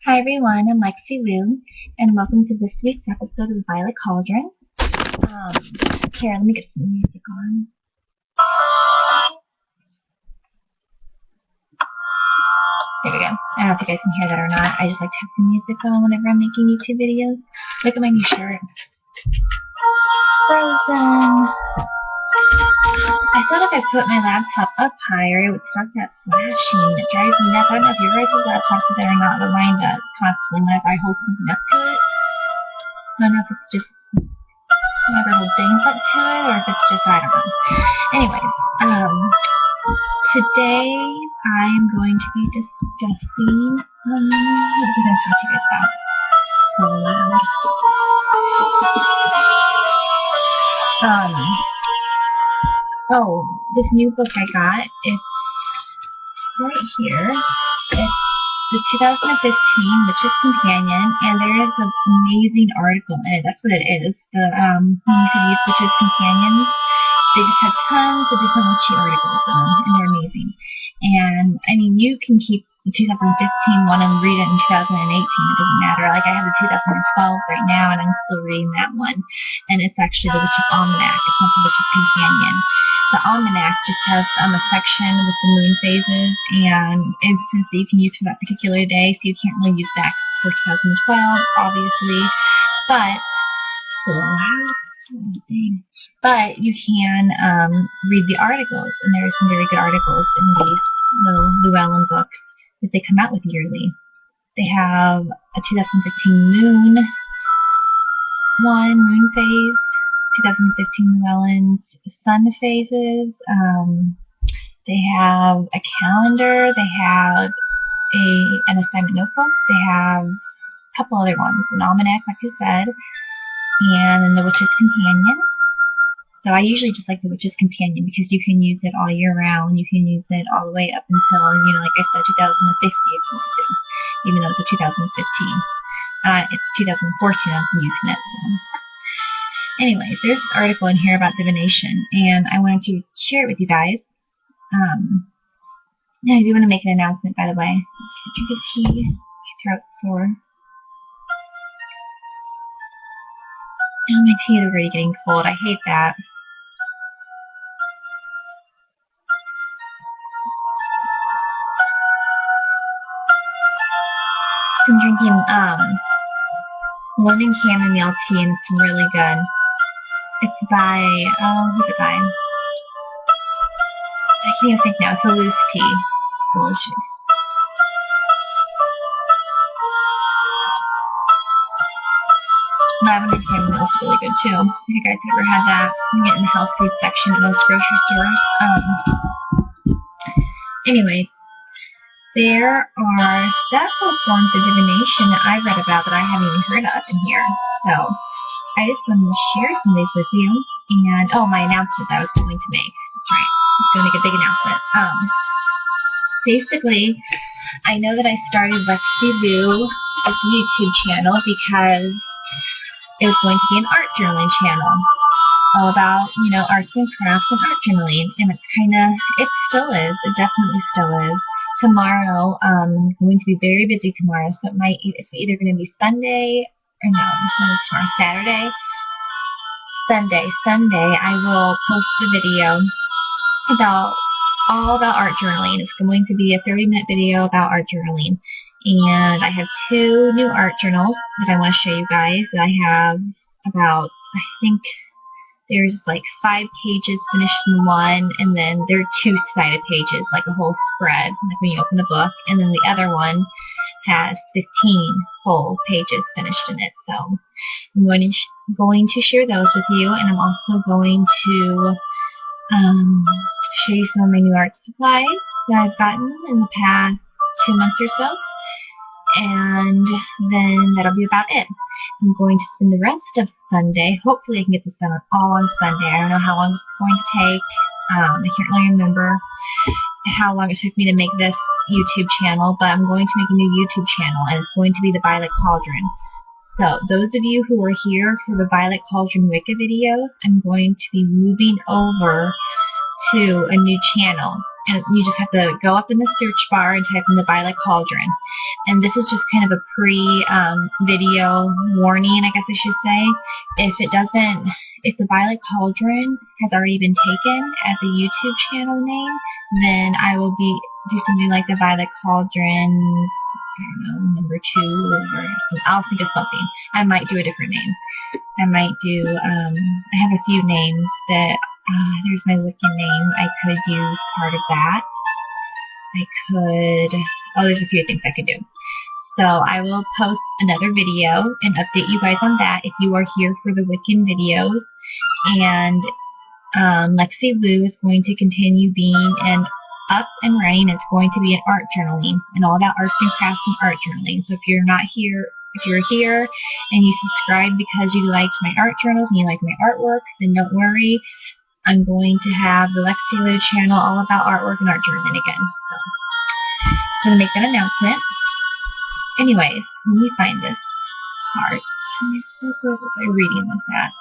Hi everyone, I'm LexiLou, and welcome to this week's episode of Violet Cauldron. Here, let me get some music on. There we go. I don't know if you guys can hear that or not. I just like to have some music on whenever I'm making YouTube videos. Look at my new shirt. Frozen. I thought if I put my laptop up higher, it would stop that flashing. It drives me nuts. I don't know if your guys' laptops are there or not, but mine does constantly whenever I hold something up to it. I don't know if it's just whenever I hold things up to it, or if it's just, I don't know. Anyways, today I'm going to be discussing, what was I going to talk to you guys about? So loud. Oh, this new book I got, it's right here. It's the 2015 Witch's Companion, and there is an amazing article in it. That's what it is. The these Witch's Companions, they just have tons of different witchy articles in them, and they're amazing. And I mean, you can keep the 2015 one and read it in 2018. It doesn't matter. Like I have the 2012 right now, and I'm still reading that one. And it's actually the Witch's Almanac. It's not the Witch's Companion. The Almanac just has a section with the moon phases and instances that you can use for that particular day, so you can't really use that for 2012, obviously. But you can read the articles, and there are some very good articles in these little Llewellyn books that they come out with yearly. They have a 2015 moon phase, 2015 Llewellyn's sun phases. They have a calendar. They have an assignment notebook. They have a couple other ones, an almanac, like I said, and then the Witch's Companion. So I usually just like the Witch's Companion because you can use it all year round. You can use it all the way up until, like I said, 2050 if you want to, even though it's a 2015. It's 2014 I'm using it. So. Anyways, there's this article in here about divination, and I wanted to share it with you guys. Yeah, I do want to make an announcement, by the way. Drink a tea. My throat's sore. And my tea is already getting cold. I hate that. I'm drinking lemon chamomile tea, and it's really good. It's by, who's it by? I can't even think now. It's a loose tea. Delicious. Lavender chamomile is really good too. If you guys ever had that, you can get in the health food section at most grocery stores. Anyway, there are several forms of divination that I've read about that I haven't even heard of in here. So I just wanted to share some of these with you. And my announcement that I was going to make. That's right. I was going to make a big announcement. Basically, I know that I started LexiLou as a YouTube channel because it was going to be an art journaling channel, all about, arts and crafts and art journaling, and it still is, it definitely still is. Tomorrow, I'm going to be very busy tomorrow, so it's either going to be Sunday, or no, it's tomorrow, Saturday. Sunday, I will post a video all about art journaling. It's going to be a 30-minute video about art journaling. And I have 2 new art journals that I want to show you guys. That I have about, I think there's like 5 pages finished in one, and then there are 2-sided pages, like a whole spread, like when you open a book. And then the other one has 15 whole pages finished in it. So I'm going to share those with you, and I'm also going to show you some of my new art supplies that I've gotten in the past 2 months or so. And then that'll be about it. I'm going to spend the rest of Sunday. Hopefully I can get this done all on Sunday. I don't know how long it's going to take. I can't really remember how long it took me to make this YouTube channel, but I'm going to make a new YouTube channel, and it's going to be the Violet Cauldron. So those of you who are here for the Violet Cauldron Wicca videos, I'm going to be moving over to a new channel. And you just have to go up in the search bar and type in the Violet Cauldron. And this is just kind of a pre-video warning, I guess I should say. If the Violet Cauldron has already been taken as a YouTube channel name, then I will do something like the Violet Cauldron, I don't know, number 2, or I'll think of something. I might do a different name. I might do, I have a few names that, there's my Wiccan name. I could use part of that. There's a few things I could do. So I will post another video and update you guys on that if you are here for the Wiccan videos. And LexiLou is going to continue being up and running. It's going to be an art journaling and all about arts and crafts and art journaling. So if you're here and you subscribe because you liked my art journals and you like my artwork, then don't worry. I'm going to have the LexiLou channel all about artwork and art journaling again. So I'm going to make that announcement. Anyways, let me find this part. Where was I reading this at?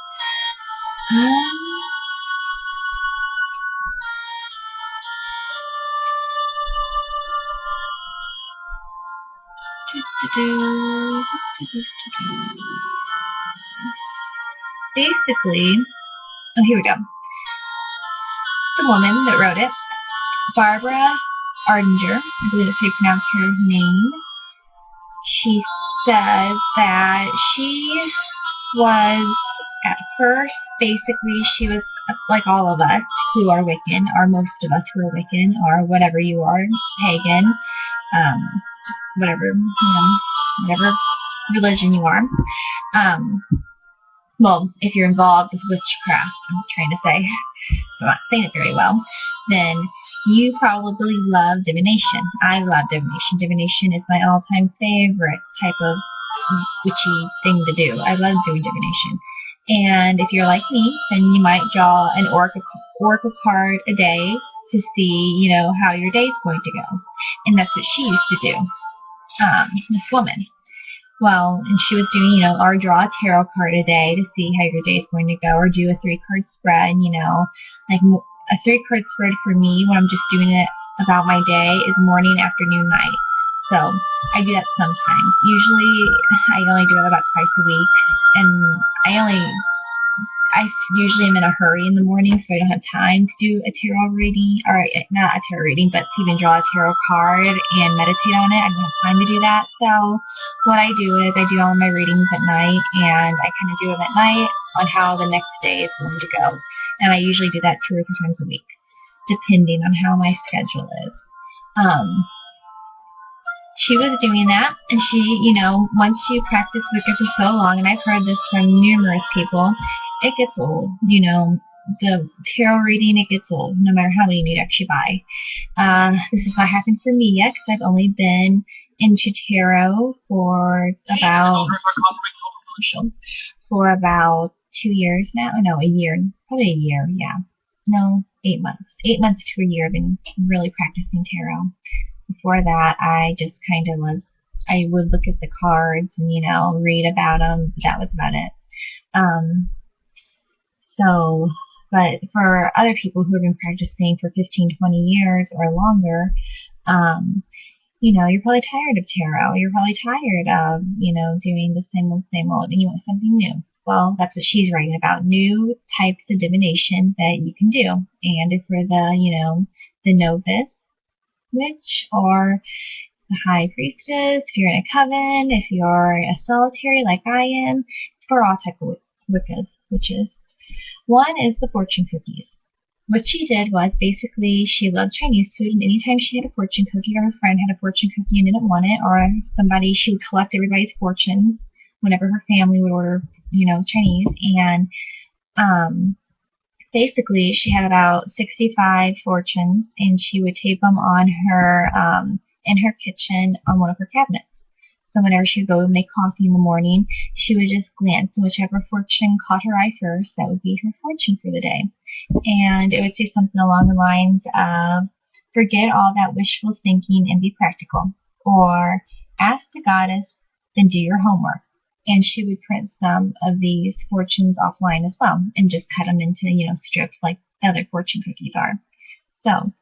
Basically, oh, here we go. The woman that wrote it, Barbara Ardinger, I believe that's how you pronounce her name. She says that she was, at first, basically, she was like all of us who are Wiccan, or most of us who are Wiccan, or whatever you are, pagan, whatever religion you are. Well, if you're involved with witchcraft, I'm trying to say, I'm not saying it very well, then you probably love divination. I love divination. Divination is my all-time favorite type of witchy thing to do. I love doing divination. And if you're like me, then you might draw an oracle card a day to see, how your day's going to go. And that's what she used to do, this woman. Well, and she was doing, or draw a tarot card a day to see how your day is going to go, or do a 3-card spread, like a 3-card spread for me when I'm just doing it about my day is morning, afternoon, night. So I do that sometimes. Usually I only do it about twice a week, and I usually am in a hurry in the morning, so I don't have time to do a tarot reading, or not a tarot reading, but to even draw a tarot card and meditate on it. I don't have time to do that. So what I do is I do all of my readings at night, and I kind of do them at night on how the next day is going to go. And I usually do that 2 or 3 times a week, depending on how my schedule is. She was doing that, and she, once you practice Wicca for so long, and I've heard this from numerous people, it gets old. The tarot reading, it gets old, no matter how many you actually buy. This has not happened for me yet, because I've only been into tarot for about 2 years now. No, a year. Probably a year, yeah. No, 8 months. 8 months to a year I've been really practicing tarot. Before that, I just kind of I would look at the cards and, read about them. That was about it. But for other people who have been practicing for 15, 20 years or longer, you're probably tired of tarot. You're probably tired of, doing the same old, and you want something new. Well, that's what she's writing about, new types of divination that you can do. And if you're the novice witch or the high priestess, if you're in a coven, if you're a solitary like I am, it's for all types of witches. One is the fortune cookies. What she did was basically she loved Chinese food, and anytime she had a fortune cookie or her friend had a fortune cookie and didn't want it, or somebody, she would collect everybody's fortunes whenever her family would order, Chinese. And basically she had about 65 fortunes, and she would tape them on her in her kitchen on one of her cabinets. So whenever she would go make coffee in the morning, she would just glance, and whichever fortune caught her eye first, that would be her fortune for the day. And it would say something along the lines of, forget all that wishful thinking and be practical. Or, ask the goddess, then do your homework. And she would print some of these fortunes offline as well, and just cut them into, strips like the other fortune cookies are. So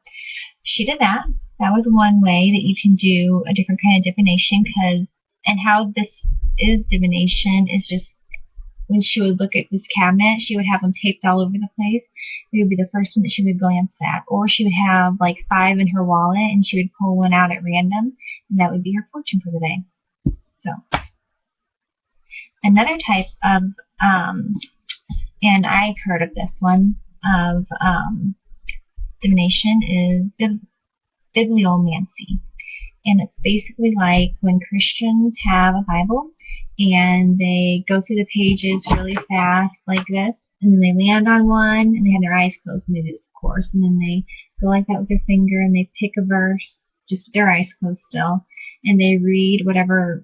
she did that. That was one way that you can do a different kind of divination, and how this is divination is just when she would look at this cabinet, she would have them taped all over the place. It would be the first one that she would glance at. Or she would have like 5 in her wallet and she would pull one out at random, and that would be her fortune for the day. So, another type of, and I've heard of this one, of divination is bibliomancy. And it's basically like when Christians have a Bible and they go through the pages really fast like this, and then they land on one and they have their eyes closed, and they do this, of course, and then they go like that with their finger and they pick a verse just with their eyes closed still, and they read whatever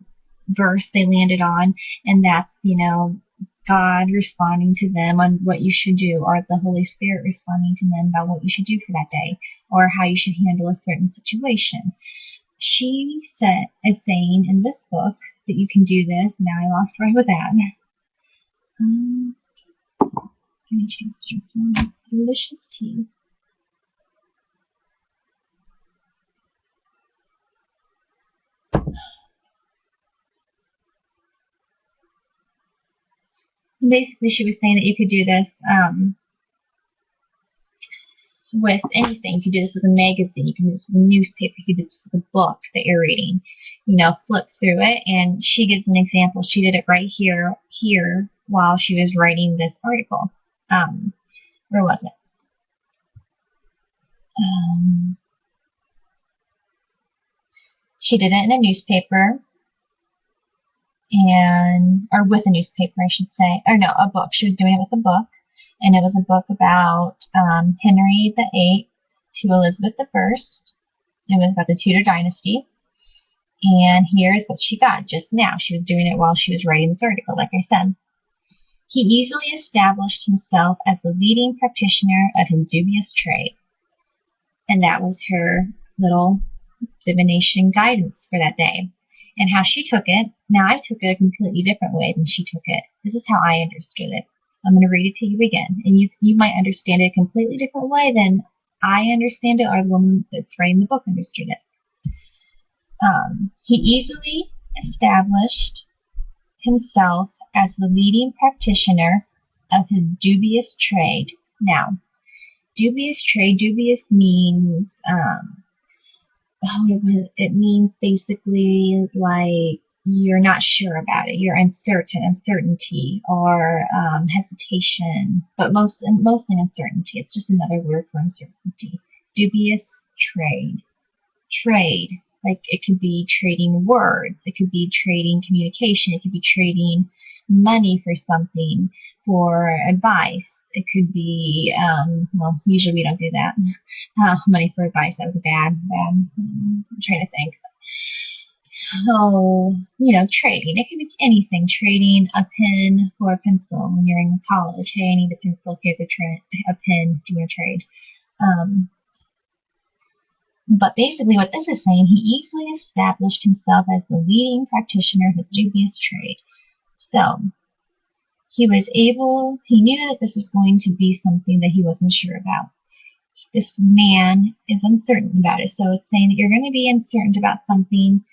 verse they landed on, and that's, God responding to them on what you should do, or the Holy Spirit responding to them about what you should do for that day, or how you should handle a certain situation. She is saying in this book that you can do this. Now I lost where I was at. Let me change to some delicious tea. Basically, she was saying that you could do this with anything. You can do this with a magazine, you can do this with a newspaper, you can do this with a book that you're reading. Flip through it, and she gives an example. She did it right here while she was writing this article. Where was it? She did it in a newspaper, or with a newspaper, I should say. Or no, a book. She was doing it with a book. And it was a book about Henry VIII to Elizabeth I. It was about the Tudor dynasty. And here's what she got just now. She was doing it while she was writing this article, like I said. He easily established himself as the leading practitioner of his dubious trade. And that was her little divination guidance for that day. And how she took it, now I took it a completely different way than she took it. This is how I understood it. I'm going to read it to you again, and you might understand it a completely different way than I understand it, or the woman that's writing the book understood it. He easily established himself as the leading practitioner of his dubious trade. Now, dubious trade, dubious means, it means basically like you're not sure about it, you're uncertainty, or hesitation, but mostly uncertainty. It's just another word for uncertainty. Dubious trade, like it could be trading words, it could be trading communication, it could be trading money for something, for advice. It could be, well, usually we don't do that. Money for advice, that was bad. I'm trying to think. So, trading. It could be anything. Trading a pen for a pencil when you're in college. Hey, I need a pencil. Here's a pen. Do you want to trade? But basically what this is saying, he easily established himself as the leading practitioner of his dubious trade. So, he knew that this was going to be something that he wasn't sure about. This man is uncertain about it. So it's saying that you're going to be uncertain about something,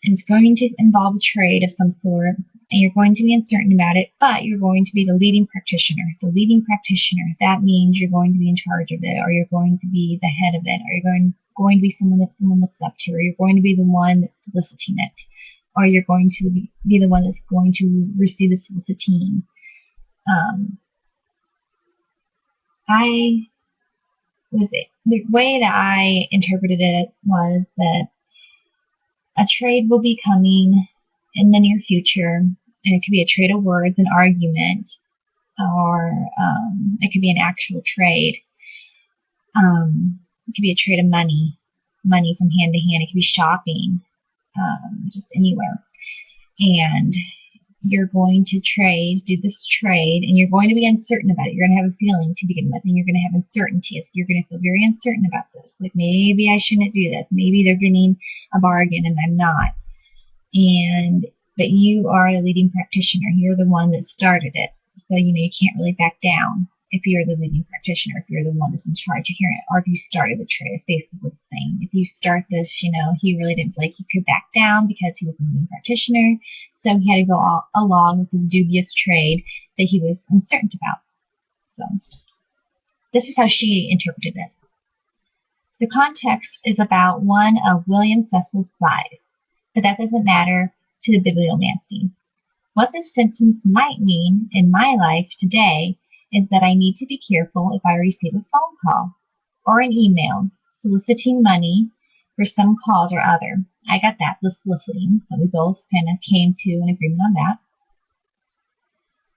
and it's going to involve a trade of some sort, and you're going to be uncertain about it, but you're going to be the leading practitioner. The leading practitioner, that means you're going to be in charge of it, or you're going to be the head of it, or you're going to be someone that someone looks up to, or you're going to be the one that's soliciting it, or you're going to be the one that's going to receive the soliciting. The way that I interpreted it was that a trade will be coming in the near future, and it could be a trade of words, an argument, or it could be an actual trade. It could be a trade of money from hand to hand. It could be shopping, just anywhere. And you're going to do this trade, and you're going to be uncertain about it. You're going to have a feeling to begin with, and you're going to have uncertainty. So you're going to feel very uncertain about this. Like, maybe I shouldn't do this. Maybe they're getting a bargain and I'm not. But you are the leading practitioner. You're the one that started it. So, you can't really back down. if you're the leading practitioner, if you're the one that's in charge of hearing it, or if you started the trade, it's basically what it's saying. If you start this, he really didn't feel like he could back down because he was the leading practitioner, so he had to go along with this dubious trade that he was uncertain about. So this is how she interpreted it. The context is about one of William Cecil's spies, but that doesn't matter to the bibliomancy. What this sentence might mean in my life today is that I need to be careful if I receive a phone call or an email soliciting money for some cause or other. I got that, the soliciting, so we both kind of came to an agreement on that.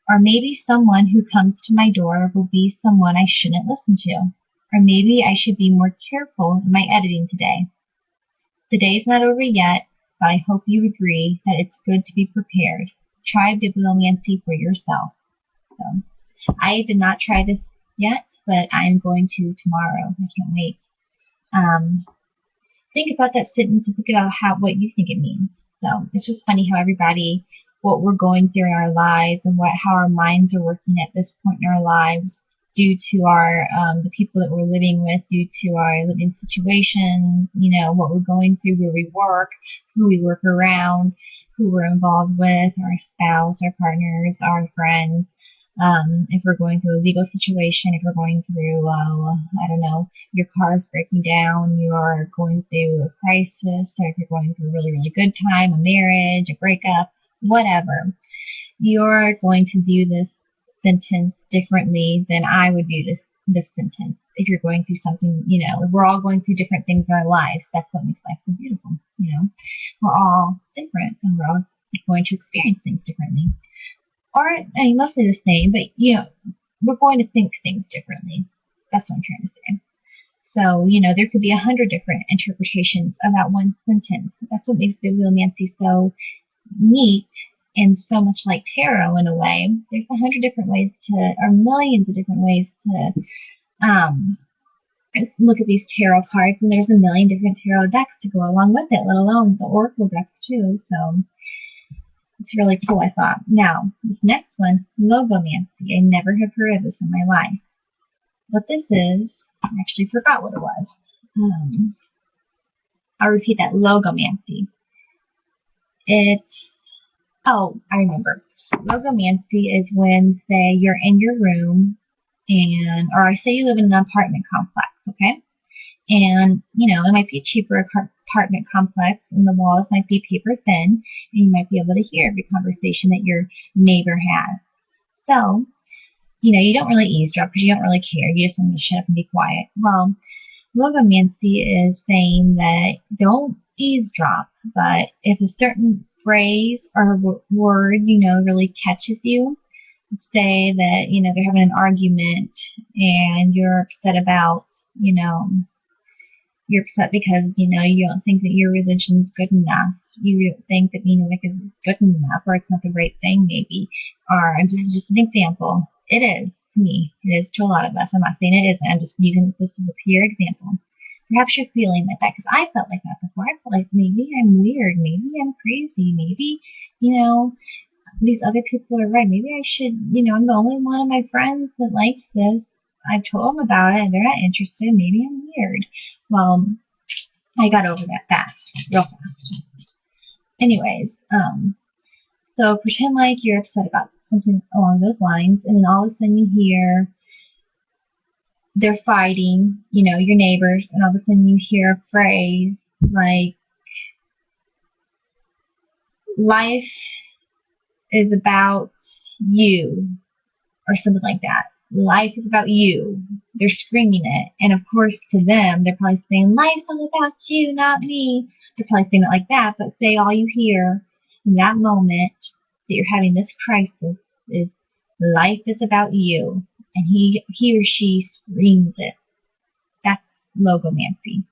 Or maybe someone who comes to my door will be someone I shouldn't listen to. Or maybe I should be more careful in my editing today. The day's not over yet, but I hope you agree that it's good to be prepared. Try bibliomancy for yourself. So, I did not try this yet, but I'm going to tomorrow. I can't wait. Think about that sentence and think about what you think it means. So it's just funny how everybody, what we're going through in our lives and how our minds are working at this point in our lives due to our the people that we're living with, due to our living situations, what we're going through, where we work, who we work around, who we're involved with, our spouse, our partners, our friends. If we're going through a legal situation, if we're going through, I don't know, your car is breaking down, you're going through a crisis, or if you're going through a really, really good time, a marriage, a breakup, whatever, you're going to view this sentence differently than I would view this sentence. If you're going through something, we're all going through different things in our lives. That's what makes life so beautiful. We're all different, and we're all going to experience things differently. Or, mostly the same, but, we're going to think things differently. That's what I'm trying to say. So, there could be 100 different interpretations of that one sentence. That's what makes bibliomancy so neat and so much like tarot in a way. There's 100 different ways or millions of different ways to look at these tarot cards, and there's a million different tarot decks to go along with it, let alone the oracle decks too. So it's really cool, I thought. Now, this next one, logomancy. I never have heard of this in my life. What this is, I actually forgot what it was. I'll repeat that, logomancy. I remember. Logomancy is when, say, you're in your room, or I say you live in an apartment complex, okay? And, it might be a cheaper apartment complex, and the walls might be paper thin, and you might be able to hear every conversation that your neighbor has. So, you don't really eavesdrop because you don't really care. You just want to shut up and be quiet. Well, logomancy is saying that don't eavesdrop, but if a certain phrase or word, really catches you, say that, they're having an argument and you're upset about, you're upset because, you don't think that your religion's good enough. You don't think that being Wicca is good enough, or it's not the right thing, maybe. Or, this is just an example. It is to me. It is to a lot of us. I'm not saying it isn't. I'm just using this as a pure example. Perhaps you're feeling like that, because I felt like that before. I felt like maybe I'm weird. Maybe I'm crazy. Maybe, these other people are right. Maybe I should, I'm the only one of my friends that likes this. I've told them about it, and they're not interested. Maybe I'm weird. Well, I got over that real fast. Anyways, so pretend like you're upset about something along those lines, and then all of a sudden you hear they're fighting, your neighbors, and all of a sudden you hear a phrase like, life is about you, or something like that. Life is about you. They're screaming it. And of course, to them, they're probably saying, life's all about you, not me. They're probably saying it like that, but say all you hear in that moment that you're having this crisis is, life is about you. And he or she screams it. That's logomancy.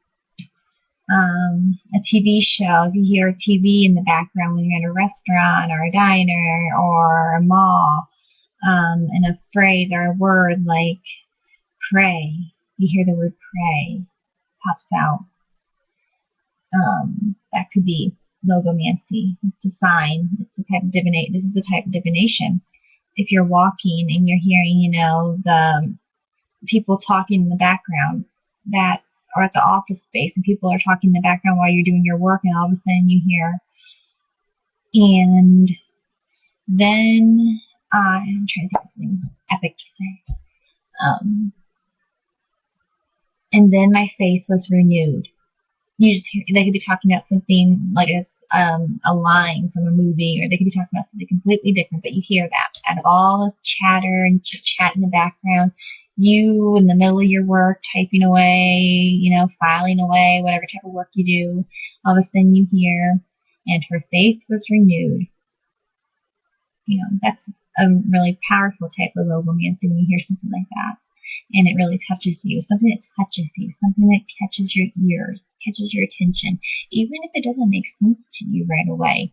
A TV show, if you hear a TV in the background when you're in a restaurant or a diner or a mall, and a phrase or a word like pray, you hear the word pray, pops out. That could be logomancy. It's a sign. It's the type of divination. This is the type of divination. if you're walking and you're hearing, you know, the people talking in the background that are at the office space, and people are talking in the background while you're doing your work, and all of a sudden you hear, and then I'm trying to think of something epic to say. And then my faith was renewed. You just hear, they could be talking about something like a line from a movie, or they could be talking about something completely different, but you hear that out of all the chatter and chit chat in the background. You in the middle of your work, typing away, you know, filing away, whatever type of work you do, all of a sudden you hear, and her faith was renewed. You know, that's a really powerful type of romancy when you hear something like that. And it really touches you, something that touches you, something that catches your ears, catches your attention, even if it doesn't make sense to you right away.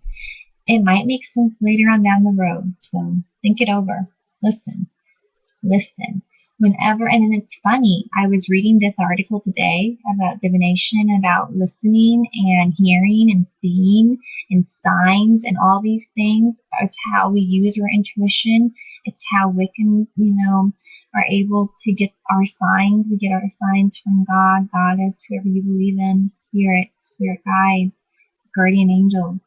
It might make sense later on down the road, so think it over. Listen. Whenever, and it's funny, I was reading this article today about divination, about listening and hearing and seeing and signs and all these things. It's how we use our intuition. It's how Wiccans, you know, are able to get our signs. We get our signs from God, Goddess, whoever you believe in, spirit guide, guardian angel.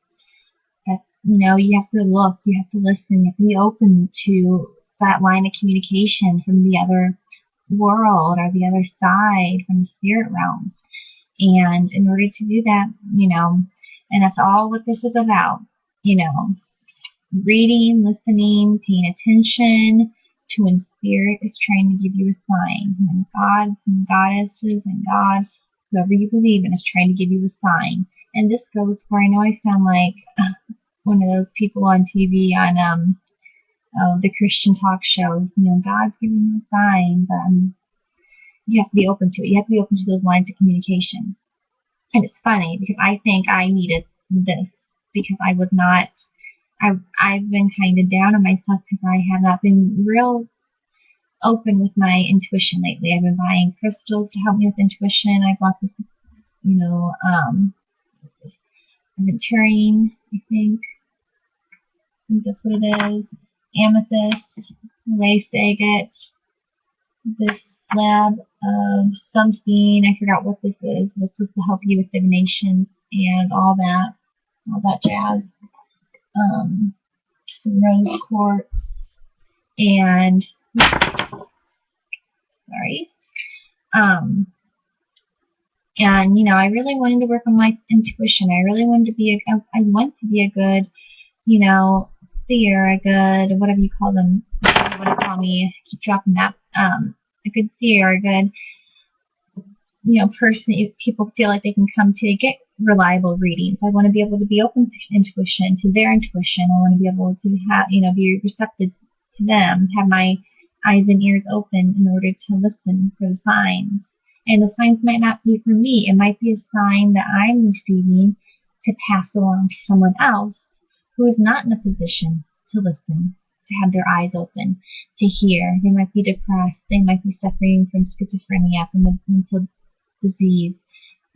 That's, you know, you have to look, you have to listen, you have to be open to that line of communication from the other world or the other side, from the spirit realm. And in order to do that, you know, and that's all what this is about, you know, reading, listening, paying attention to when spirit is trying to give you a sign, when God and goddesses and God, whoever you believe in, is trying to give you a sign. And this goes for, I know I sound like one of those people on TV on the Christian talk shows, you know, God's giving you a sign, but you have to be open to it. You have to be open to those lines of communication. And it's funny because I think I needed this because I was not, I've been kind of down on myself because I have not been real open with my intuition lately. I've been buying crystals to help me with intuition. I bought this, you know, aventurine, I think that's what it is. Amethyst, lace agate, this slab of something, I forgot what this is. This was to help you with divination and all that jazz. Some rose quartz, and sorry. And you know, I really wanted to work on my intuition. I really wanted to be I want to be a good, you know, seer, a good, whatever you call them, what do you call me? I keep dropping that. A good seer, a good, you know, person. If people feel like they can come to get reliable readings, I want to be able to be open to intuition, to their intuition. I want to be able to have, you know, be receptive to them, have my eyes and ears open in order to listen for the signs. And the signs might not be for me. It might be a sign that I'm receiving to pass along to someone else who is not in a position to listen, to have their eyes open, to hear. They might be depressed. They might be suffering from schizophrenia, from a mental disease,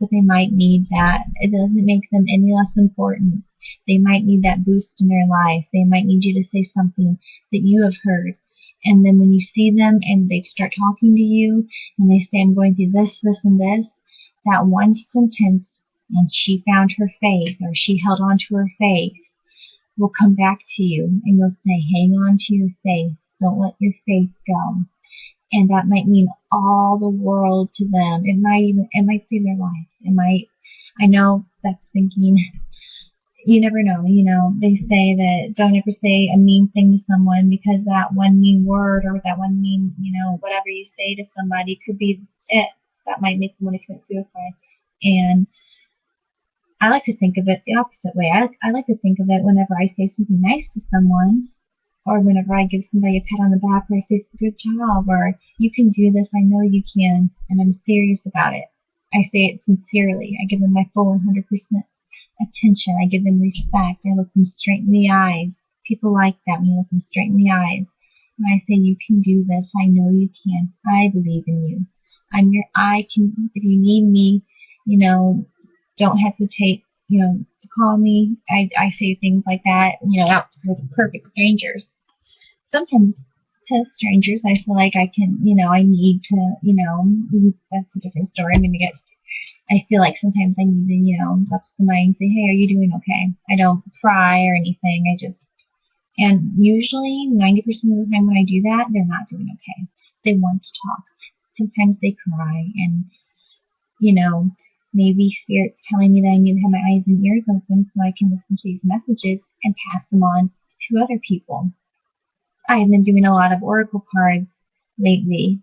but they might need that. It doesn't make them any less important. They might need that boost in their life. They might need you to say something that you have heard. And then when you see them and they start talking to you and they say, I'm going through this, this, and this, that one sentence, and she found her faith, or she held on to her faith, will come back to you, and you'll say, hang on to your faith. Don't let your faith go. And that might mean all the world to them. It might save their life. I know that's thinking, you never know, you know, they say that don't ever say a mean thing to someone, because that one mean word or that one mean, you know, whatever you say to somebody could be it. That might make them want to commit suicide. And I like to think of it the opposite way. I like to think of it whenever I say something nice to someone, or whenever I give somebody a pat on the back, or I say, good job, or you can do this, I know you can, and I'm serious about it. I say it sincerely. I give them my full 100% attention. I give them respect. I look them straight in the eyes. People like that when you look them straight in the eyes. And I say, you can do this. I know you can. I believe in you. If you need me, you know, don't hesitate, you know, to call me. I say things like that, you know, out to perfect strangers. sometimes to strangers, I feel like I can, I need to, that's a different story. I feel like sometimes I need to, go up to somebody and say, hey, are you doing okay? I don't pry or anything. And usually 90% of the time when I do that, they're not doing okay. They want to talk. Sometimes they cry and, you know, maybe Spirit's telling me that I need to have my eyes and ears open so I can listen to these messages and pass them on to other people. I have been doing a lot of oracle cards lately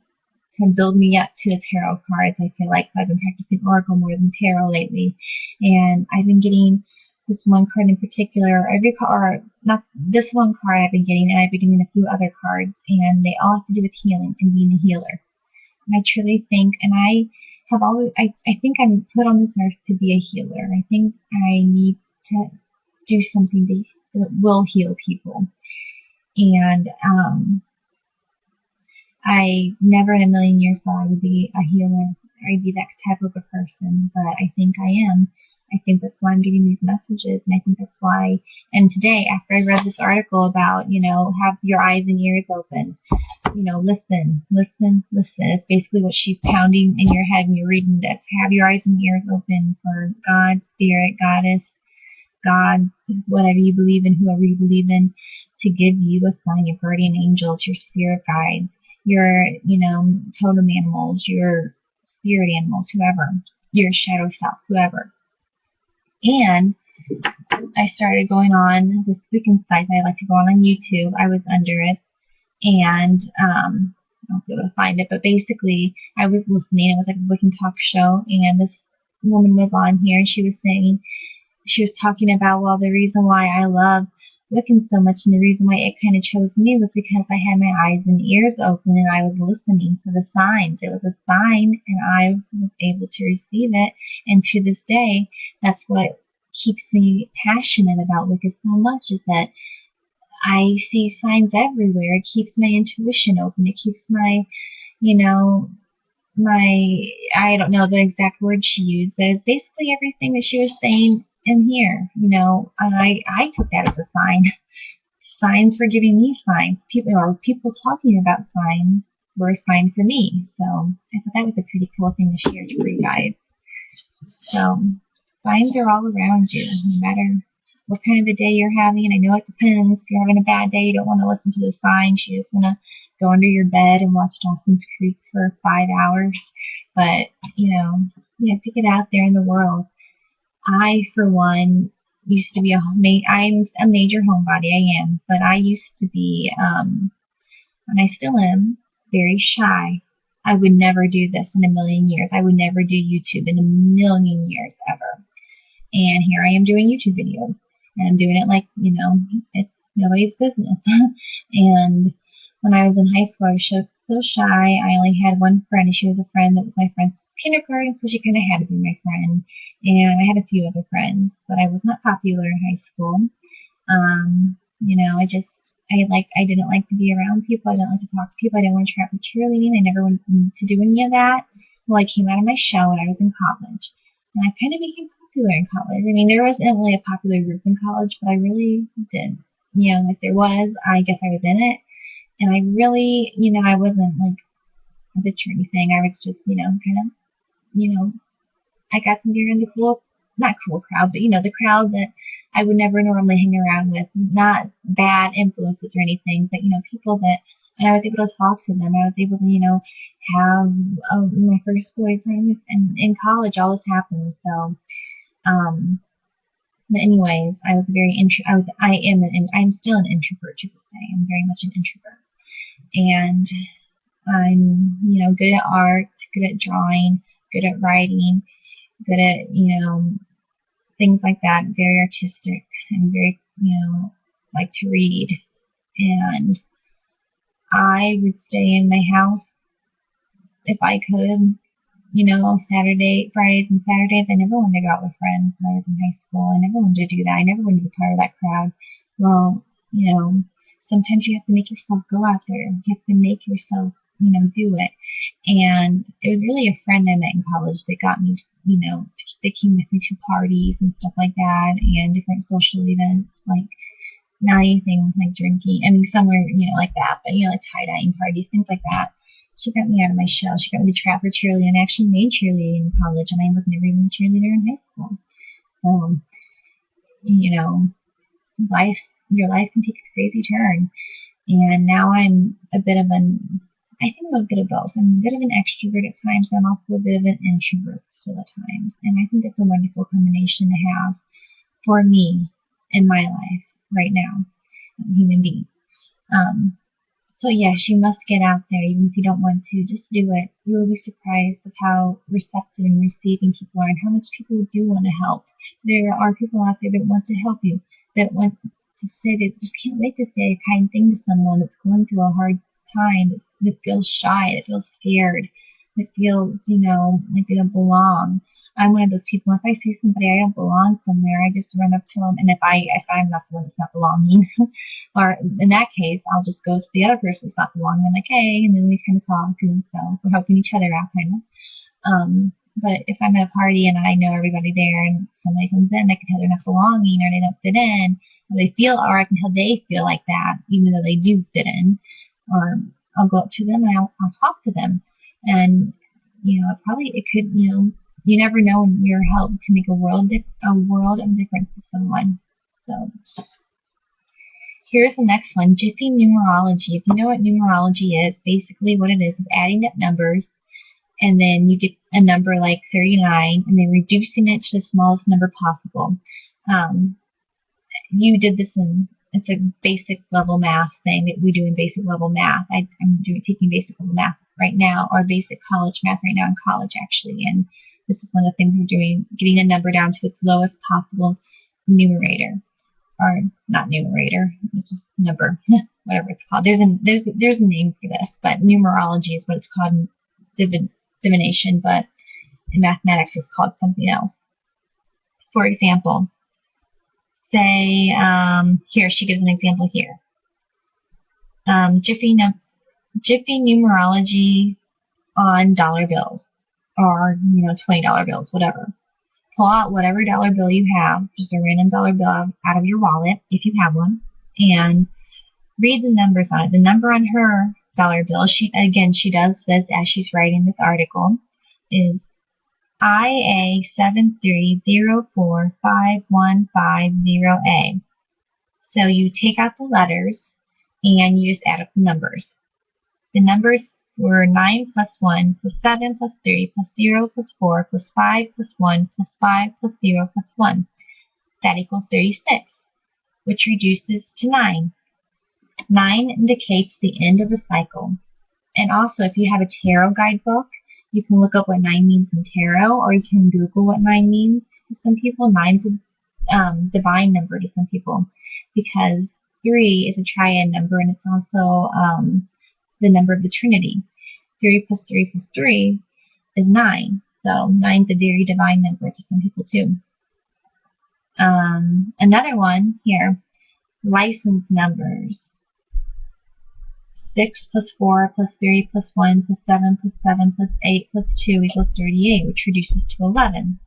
to build me up to the tarot cards. I feel like I've been practicing oracle more than tarot lately, and I've been getting this one card in particular. Every card, not this one card I've been getting, and I've been getting a few other cards, and they all have to do with healing and being a healer. And I truly think, and I have always, I think I'm put on this earth to be a healer. I think I need to do something that will heal people. And I never in a million years thought I would be a healer. I'd be that type of a person, but I think I am. I think that's why I'm getting these messages, and I think that's why. And today, after I read this article about, have your eyes and ears open, listen, listen, listen. It's basically what she's pounding in your head when you're reading this. Have your eyes and ears open for God, Spirit, Goddess, God, whatever you believe in, whoever you believe in, to give you a sign, your guardian angels, your spirit guides, your, totem animals, your spirit animals, whoever, your shadow self, whoever. And I started going on this Wiccan site that I like to go on YouTube. I was under it, and I don't be able to find it, but basically I was listening. It was like a Wiccan talk show, and this woman was on here, and she was talking about, well, the reason why I love Wiccan so much and the reason why it kind of chose me was because I had my eyes and ears open and I was listening for the signs. It was a sign and I was able to receive it. And to this day, that's what keeps me passionate about Wicca so much, is that I see signs everywhere. It keeps my intuition open. It keeps my, I don't know the exact word she used, but it's basically everything that she was saying in here, and I took that as a sign. Signs were giving me signs. People talking about signs were a sign for me. So I thought that was a pretty cool thing to share for you guys. So signs are all around you, no matter what kind of a day you're having. I know it depends. If you're having a bad day, you don't want to listen to the signs. You just want to go under your bed and watch Dawson's Creek for 5 hours. But, you have to get out there in the world. I, for one, used to be I'm a major homebody, I am, but I used to be, and I still am, very shy. I would never do this in a million years. I would never do YouTube in a million years ever. And here I am doing YouTube videos. And I'm doing it like, it's nobody's business. And when I was in high school, I was so shy. I only had one friend, and she was a friend that was my friend kindergarten, so she kind of had to be my friend. And I had a few other friends, but I was not popular in high school. I didn't like to be around people. I didn't like to talk to people. I didn't want to try out for cheerleading. I never wanted to do any of that. Well, I came out of my shell when I was in college, and I kind of became popular in college. I mean, there wasn't really a popular group in college, but I really did. If there was, I guess I was in it. And I really, I wasn't like a bitch or anything. I was just, I got to be in the not cool crowd, but the crowd that I would never normally hang around with. Not bad influences or anything, but people that, and I was able to talk to them. I was able to, have my first boyfriend, and in college all this happened. So, but anyways, I was I'm still an introvert to this day. I'm very much an introvert, and I'm, good at art, good at drawing, good at writing, good at, things like that, very artistic, and very, like to read. And I would stay in my house if I could, Fridays and Saturdays. I never wanted to go out with friends when I was in high school. I never wanted to do that. I never wanted to be part of that crowd. Well, sometimes you have to make yourself go out there. You have to make yourself, do it. And it was really a friend I met in college that got me, they came with me to parties and stuff like that, and different social events. Like, not anything like drinking. I mean, somewhere, like that, but, like tie-dyeing parties, things like that. She got me out of my shell. She got me to trap for cheerleading and actually made cheerleading in college, and I was never even a cheerleader in high school. So, your life can take a crazy turn. And now I'm a bit of I think I'm a bit of both. I'm a bit of an extrovert at times, but I'm also a bit of an introvert still at times. And I think that's a wonderful combination to have for me in my life right now, as a human being. So yes, you must get out there, even if you don't want to. Just do it. You will be surprised of how receptive and receiving people are, and how much people do want to help. There are people out there that want to help you, that want to say that just can't wait to say a kind thing to someone that's going through a hard time, that feels shy, that feels scared, that feels, like they don't belong. I'm one of those people. If I see somebody I don't belong somewhere, I just run up to them, and if I'm not the one that's not belonging, or in that case, I'll just go to the other person that's not belonging. I'm like, hey, and then we kind of talk, and so we're helping each other out, kind of. But if I'm at a party and I know everybody there, and somebody comes in, I can tell they're not belonging, or they don't fit in, or I can tell they feel like that, even though they do fit in. Or I'll go up to them and I'll talk to them, and it could, you never know, your help can make a world of difference to someone. So here's the next one, Jiffy numerology. If you know what numerology is, basically what it is adding up numbers, and then you get a number like 39, and then reducing it to the smallest number possible. You did this it's a basic level math thing that we do in basic level math. I'm taking basic level math right now, or basic college math right now in college, actually. And this is one of the things we're doing, getting a number down to its lowest possible numerator. Or not numerator, it's just number, whatever it's called. There's a name for this, but numerology is what it's called in divination, but in mathematics it's called something else. For example, say, here, she gives an example here. Jiffy numerology on dollar bills, or, $20 bills, whatever. Pull out whatever dollar bill you have, just a random dollar bill out of your wallet, if you have one, and read the numbers on it. The number on her dollar bill, she does this as she's writing this article, is IA730451550A. So you take out the letters and you just add up the numbers. The numbers were 9 plus 1 plus 7 plus 3 plus 0 plus 4 plus 5 plus 1 plus 5 plus 0 plus 1. That equals 36, which reduces to 9. 9 indicates the end of the cycle. And also, if you have a tarot guidebook, you can look up what 9 means in tarot, or you can Google what 9 means to some people. 9 is a divine number to some people, because 3 is a triad number, and it's also the number of the Trinity. 3 plus 3 plus 3 is 9. So 9 is a very divine number to some people too. Another one here, license numbers. 6 plus 4 plus 3 plus 1 plus 7 plus 7 plus 8 plus 2 equals 38, which reduces to 11.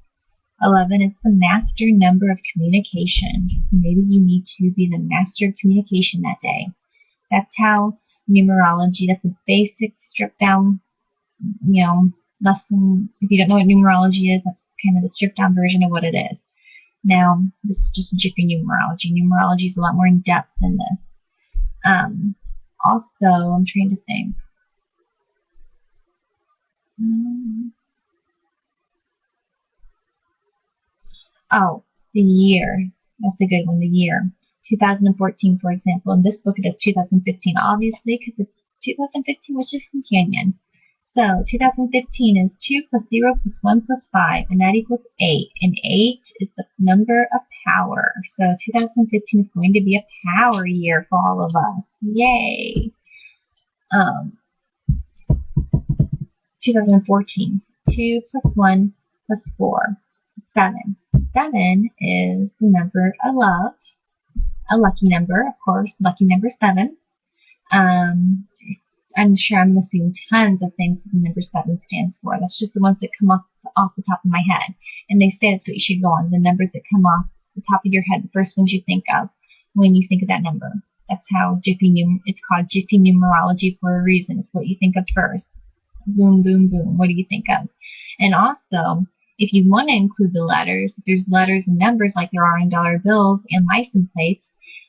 11 is the master number of communication. So maybe you need to be the master of communication that day. That's how numerology, that's a basic stripped down, lesson. If you don't know what numerology is, that's kind of the stripped down version of what it is. Now, this is just Jiffy numerology. Numerology is a lot more in depth than this. Also, I'm trying to think. Oh, the year. That's a good one, the year. 2014, for example. In this book, it is 2015, obviously, because it's 2015, which is companion. So, 2015 is 2 plus 0 plus 1 plus 5, and that equals 8. And 8 is the number of power. So, 2015 is going to be a power year for all of us. Yay! 2014, 2 plus 1 plus 4, 7. 7 is the number of love, a lucky number, of course, lucky number 7. I'm sure I'm missing tons of things that the number 7 stands for. That's just the ones that come off the top of my head. And they say that's what you should go on, the numbers that come off the top of your head, the first ones you think of. when you think of that number. That's how it's called Jiffy numerology for a reason. It's what you think of first. Boom, boom, boom. What do you think of? And also, if you want to include the letters, if there's letters and numbers like there are on dollar bills and license plates,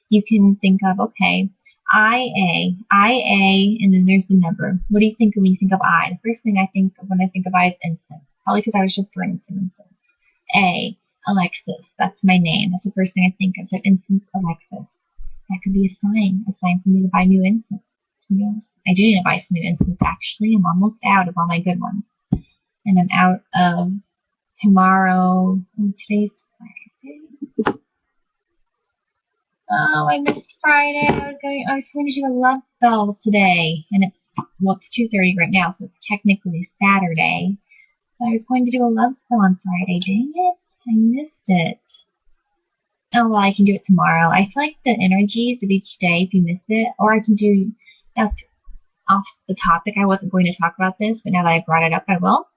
you can think of, okay, IA, and then there's the number. What do you think of when you think of I? The first thing I think of when I think of I is incense. Probably because I was just burning some incense. A, Alexis. That's my name. That's the first thing I think of. So incense Alexis. That could be a sign for me to buy new incense. Who knows? I do need to buy some new incense, actually. I'm almost out of all my good ones. And I'm out of tomorrow. Today's Friday. Oh, I missed Friday. I was going to do a love spell today. And it's 2:30 right now, so it's technically Saturday. So I was going to do a love spell on Friday. Dang it. I missed it. Oh, well, I can do it tomorrow. I feel like the energies of each day, if you miss it, or I can do, that's off the topic. I wasn't going to talk about this, but now that I brought it up, I will.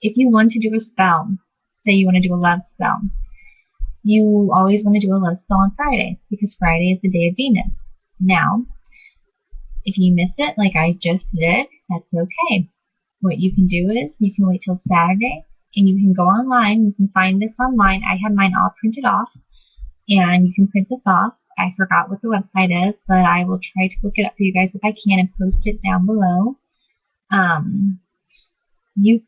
If you want to do a spell, say you want to do a love spell, you always want to do a love spell on Friday, because Friday is the day of Venus. Now, if you miss it, like I just did, that's okay. What you can do is, you can wait till Saturday, and you can go online. You can find this online. I have mine all printed off, and you can print this off. I forgot what the website is, but I will try to look it up for you guys if I can and post it down below.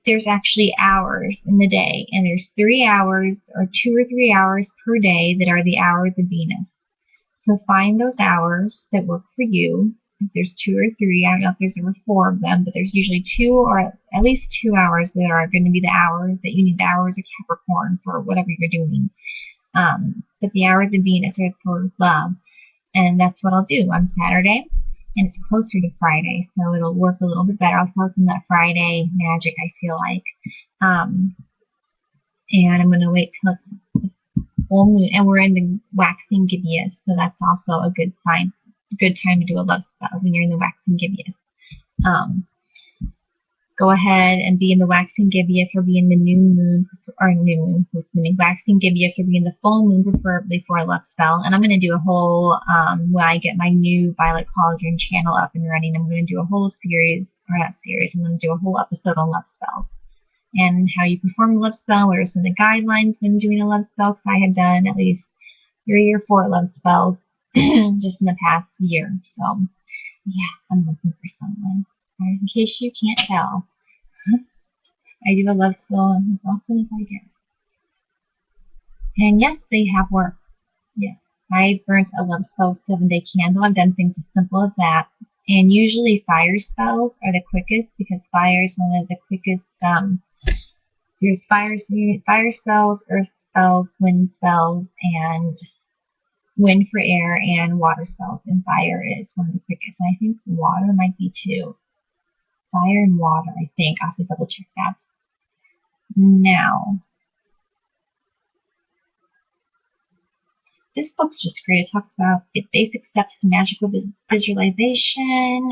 There's actually hours in the day, and there's 3 hours or 2 or 3 hours per day that are the hours of Venus. So find those hours that work for you. If there's 2 or 3, I don't know if there's ever 4 of them, but there's usually 2 or at least 2 hours that are going to be the hours that you need, the hours of Capricorn for whatever you're doing. But the hours of Venus are for love, and that's what I'll do on Saturday, and it's closer to Friday, so it'll work a little bit better. I'll start some of that Friday magic, I feel like. And I'm going to wait till it's full moon, and we're in the waxing gibbous, so that's also a good sign. Good time to do a love spell when you're in the waxing gibbous. Go ahead and be in the waxing gibbous, or be in the new moon, or waxing gibbous, or be in the full moon, preferably for a love spell. And I'm going to do a whole, when I get my new Violet Cauldron channel up and running, I'm going to do a whole series, or not series, I'm going to do a whole episode on love spells. And how you perform a love spell, what are some of the guidelines when doing a love spell, because I have done at least 3 or 4 love spells just in the past year. So, yeah, I'm looking for someone. In case you can't tell, I do a love spell as often as I can. And yes, they have worked. Yes, I burnt a love spell 7-day candle. I've done things as simple as that. And usually fire spells are the quickest, because fire is one of the quickest. There's fire spells, earth spells, wind spells, and wind for air, and water spells. And fire is one of the quickest. And I think water might be too. Fire and water, I think. I'll have to double check that. Now, this book's just great. It talks about the basic steps to magical visualization,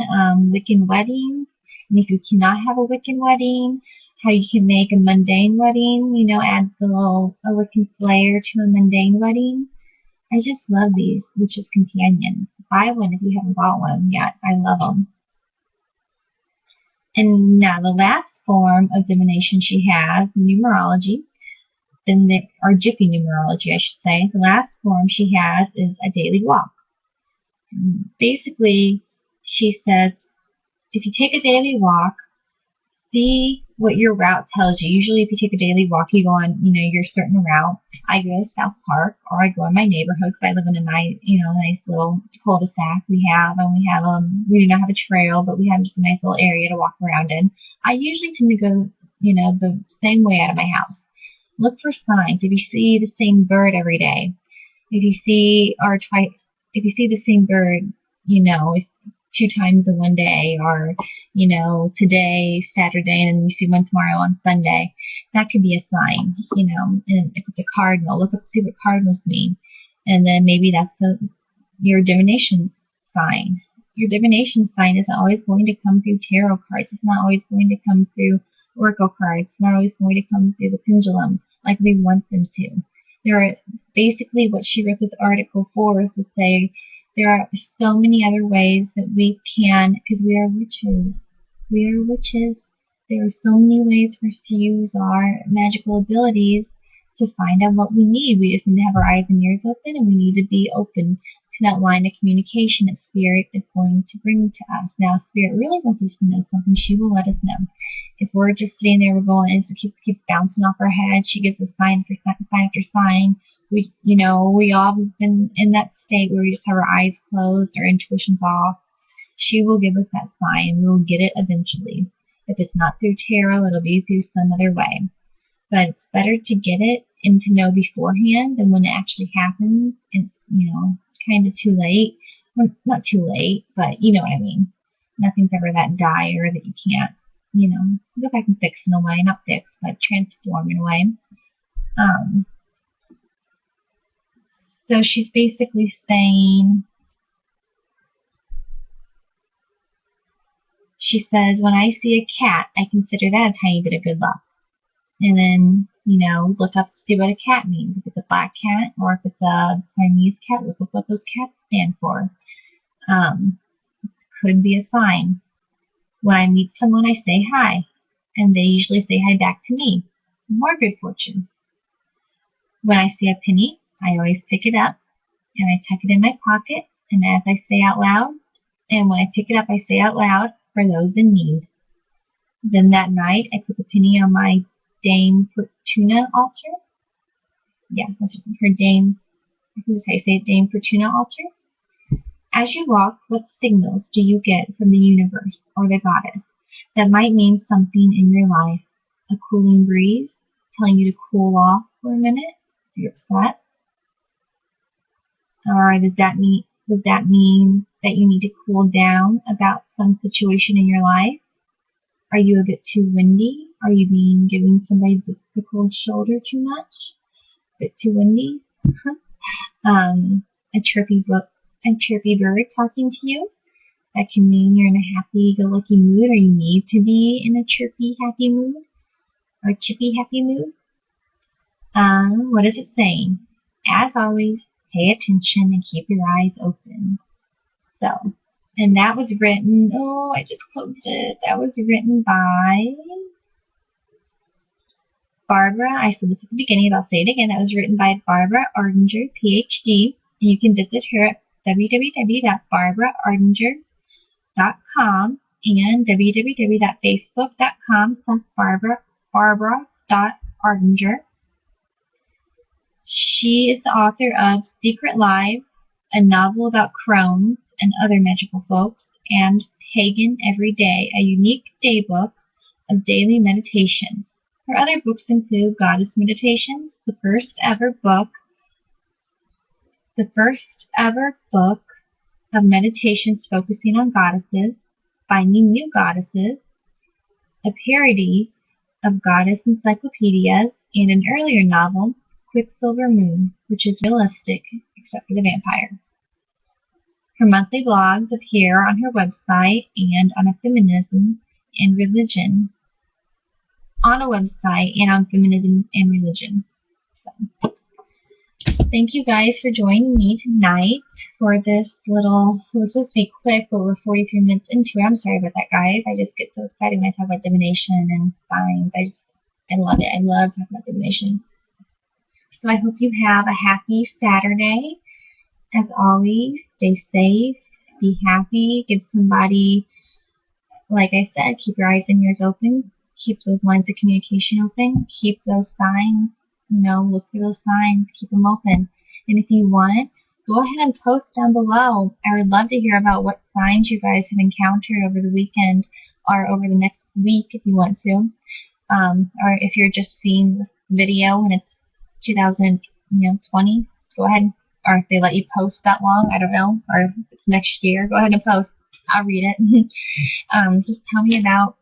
Wiccan weddings, and if you cannot have a Wiccan wedding, how you can make a mundane wedding, add a Wiccan flair to a mundane wedding. I just love these Witch's Companions. Buy one if you haven't bought one yet. I love them. And now the last form of divination she has, numerology, or Jiffy numerology, I should say. The last form she has is a daily walk. Basically, she says, if you take a daily walk, see what your route tells you. Usually if you take a daily walk, you go on, your certain route. I go to South Park, or I go in my neighborhood, because I live in a nice, nice little cul-de-sac we have, and we do not have a trail, but we have just a nice little area to walk around in. I usually tend to go, the same way out of my house. Look for signs. If you see the same bird every day, if you see the same bird, 2 times in one day, or, today, Saturday, and then you see one tomorrow on Sunday, that could be a sign, and if it's a cardinal, look up to see what cardinals mean, and then maybe that's your divination sign. Your divination sign isn't always going to come through tarot cards. It's not always going to come through oracle cards. It's not always going to come through the pendulum like we want them to. There are basically what she wrote this article for is to say there are so many other ways that we can, because we are witches. We are witches. There are so many ways for us to use our magical abilities to find out what we need. We just need to have our eyes and ears open, and we need to be open to that line of communication that Spirit is going to bring to us. Now, if Spirit really wants us to know something, she will let us know. If we're just sitting there, we're going, and it keeps bouncing off our head. She gives us sign after sign. We all have been in that state where we just have our eyes closed, our intuition's off. She will give us that sign. We'll get it eventually. If it's not through tarot, it'll be through some other way. But it's better to get it and to know beforehand than when it actually happens. It's, kind of too late. Well, not too late, but you know what I mean. Nothing's ever that dire that you can't, go back and fix in a way. Not fix, but transform in a way. So she's basically saying, she says, when I see a cat, I consider that a tiny bit of good luck. And then, look up to see what a cat means. If it's a black cat or if it's a Chinese cat, look up what those cats stand for. Could be a sign. When I meet someone, I say hi, and they usually say hi back to me. More good fortune. When I see a penny, I always pick it up, and I tuck it in my pocket, and as I say out loud, and when I pick it up, I say out loud, for those in need. Then that night, I put the penny on my Dame Fortuna altar. Yeah, that's her Dame. I think that's how you say it, Dame Fortuna altar. As you walk, what signals do you get from the universe or the goddess that might mean something in your life? A cooling breeze telling you to cool off for a minute if you're upset? Or does that mean that you need to cool down about some situation in your life? Are you a bit too windy? Are you giving somebody the cold shoulder too much? A bit too windy? A chirpy bird talking to you? That can mean you're in a happy-go-lucky mood, or you need to be in a chirpy, happy mood, or a chippy, happy mood. What is it saying? As always, pay attention and keep your eyes open. So, and that was written, I just closed it. That was written by Barbara. I said this at the beginning, but I'll say it again. That was written by Barbara Ardinger, PhD. And you can visit her at www.barbaraardinger.com and www.facebook.com/Barbara.Ardinger. She is the author of Secret Lives, a novel about crones and other magical folks, and Pagan Every Day, a unique daybook of daily meditation. Her other books include Goddess Meditations, the first ever book of meditations focusing on goddesses, Finding New Goddesses, a parody of goddess encyclopedias, and an earlier novel, Quicksilver Moon, which is realistic except for the vampire. Her monthly blogs appear on her website and on Feminism and Religion. On a website and on Feminism and Religion. So, thank you guys for joining me tonight for this little, it was supposed to be quick, but we're 43 minutes into it. I'm sorry about that, guys. I just get so excited when I talk about divination and signs. I love it. I love talking about divination. So I hope you have a happy Saturday. As always, stay safe, be happy, give somebody, like I said, keep your eyes and ears open, keep those lines of communication open, keep those signs, look for those signs, keep them open. And if you want, go ahead and post down below. I would love to hear about what signs you guys have encountered over the weekend or over the next week if you want to. Or if you're just seeing this video and it's 2020, go ahead. Or if they let you post that long, I don't know. Or if it's next year, go ahead and post. I'll read it. Just tell me about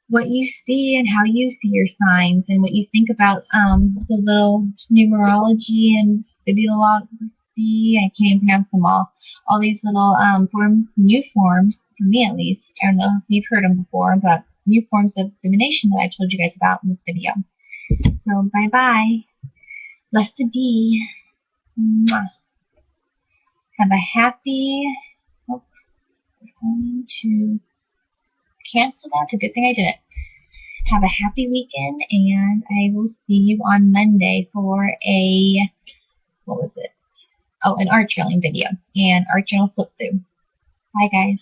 what you see and how you see your signs and what you think about the little numerology and bibliology. I can't even pronounce them all. All these little forms, new forms, for me at least. I don't know if you've heard them before, but new forms of divination that I told you guys about in this video. So, bye-bye. Blessed be. Mwah. Have a happy. Oh, I'm going to cancel that. It's a good thing I did it. Have a happy weekend, and I will see you on Monday for a, what was it? Oh, an art journaling video and art journal flip through. Bye, guys.